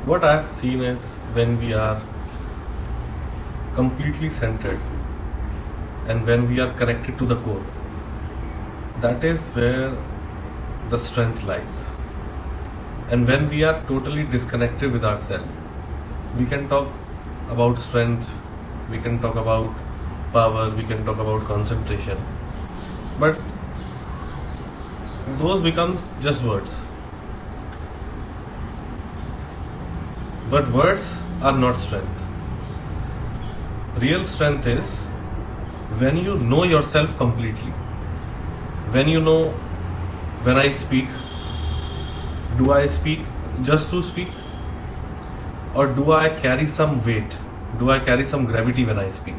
What I've seen is when we are completely centered and when we are connected to the core, that is where the strength lies. And when we are totally disconnected with ourselves, we can talk about strength, we can talk about power, we can talk about concentration, but those becomes just words. But words are not strength. Real strength is when you know yourself completely. When you know, when I speak, do I speak just to speak? Or do I carry some weight? Do I carry some gravity when I speak?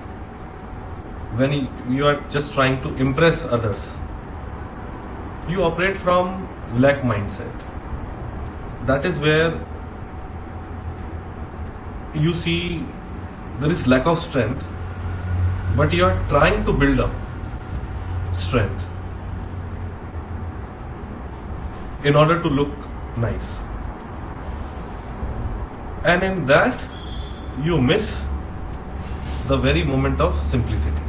When you are just trying to impress others, you operate from lack mindset. That is where you see there is lack of strength, but you are trying to build up strength in order to look nice. And in that, you miss the very moment of simplicity.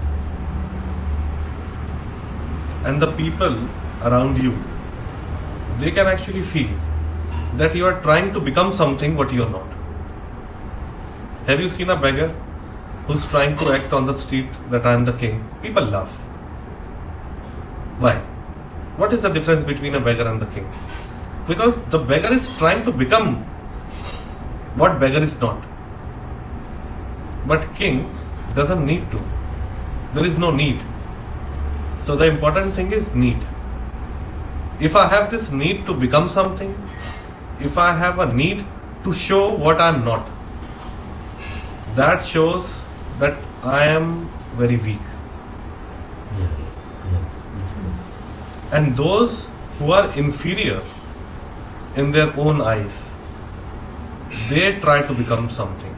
And the people around you, they can actually feel that you are trying to become something what you are not. Have you seen a beggar who's trying to act on the street that I am the king? People laugh. Why? What is the difference between a beggar and the king? Because the beggar is trying to become what beggar is not. But king doesn't need to. There is no need. So the important thing is need. If I have this need to become something, if I have a need to show what I am not, that shows that I am very weak. Yes. And those who are inferior in their own eyes, they try to become something.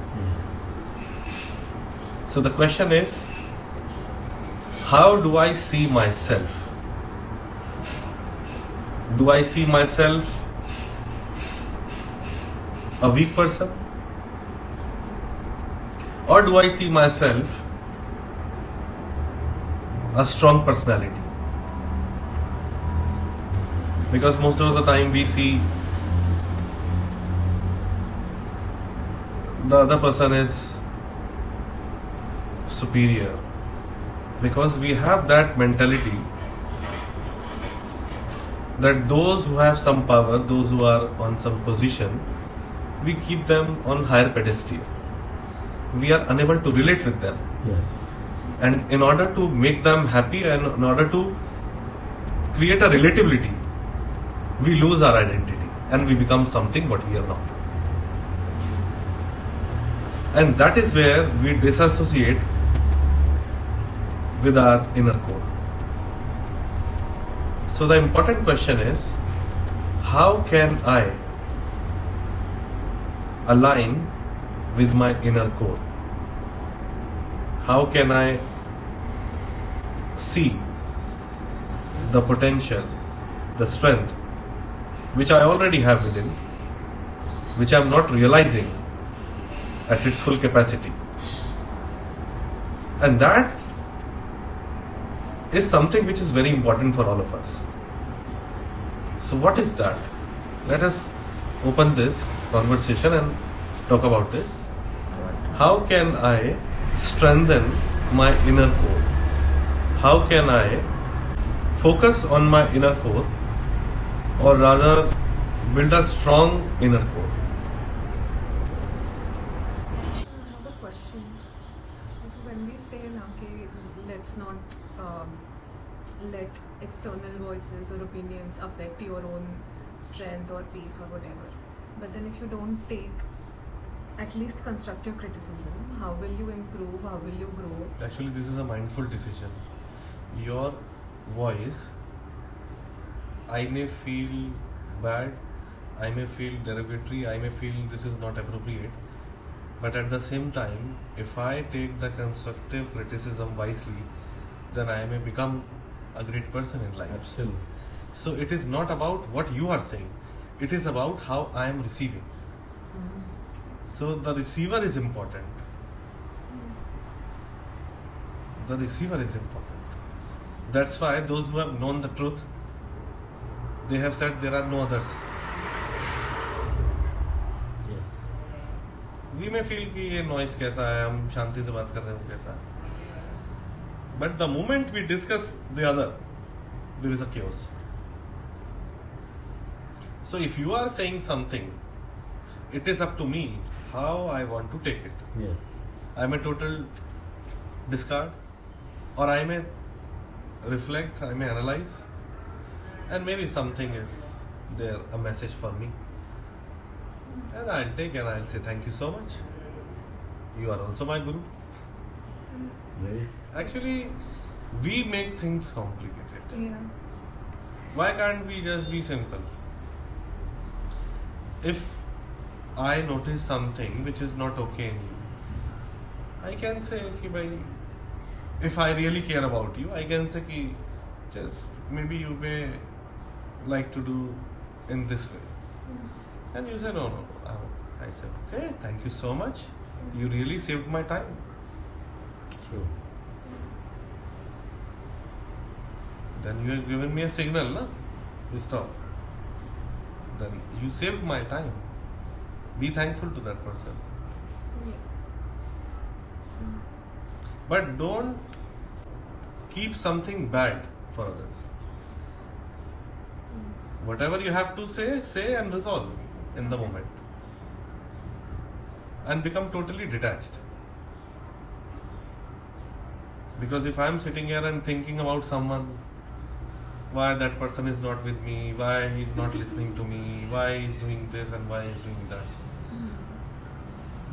So the question is, how do I see myself? Do I see myself a weak person? Or do I see myself a strong personality? Because most of the time we see the other person is superior, because we have that mentality that those who have some power, those who are on some position, we keep them on higher pedestal. We are unable to relate with them. Yes. And in order to make them happy and in order to create a relatability, we lose our identity and we become something what we are not. And that is where we disassociate with our inner core. So the important question is, how can I align with my inner core? How can I see the potential, the strength which I already have within, which I am not realizing at its full capacity? And that is something which is very important for all of us. So what is that? Let us open this conversation and talk about this. How can I strengthen my inner core? How can I focus on my inner core, or rather build a strong inner core? I have a question. When we say now, okay, let's not let external voices or opinions affect your own strength or peace or whatever, but then if you don't take at least constructive criticism, how will you improve? How will you grow? Actually, this is a mindful decision. Your voice, I may feel bad, I may feel derogatory, I may feel this is not appropriate, but at the same time, if I take the constructive criticism wisely, then I may become a great person in life. Absolutely. So it is not about what you are saying, it is about how I am receiving. So the receiver is important. The receiver is important. That's why those who have known the truth, they have said there are no others. Yes. We may feel कि ये noise कैसा है, हम शांति से बात कर रहे हो कैसा है. But the moment we discuss the other, there is a chaos. So if you are saying something, it is up to me how I want to take it. Yes. I may total discard, or I may reflect, I may analyze, and maybe something is there, a message for me. And I'll take and I'll say thank you so much. You are also my guru. Very. Actually, we make things complicated. Yeah. Why can't we just be simple? If I notice something which is not okay in you, I can say कि भाई, if I really care about you, I can say कि just maybe you may like to do in this way. And you say no. I say okay, thank you so much. You really saved my time. True. Then you have given me a signal, na? You stop. Then you saved my time. Be thankful to that person. Yeah. But don't keep something bad for others. Whatever you have to say and resolve in the moment. And become totally detached. Because if I am sitting here and thinking about someone, why that person is not with me, why he is not listening to me, why he is doing this and why he is doing that,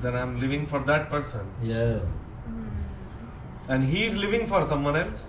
then I am living for that person. Yeah. And he is living for someone else.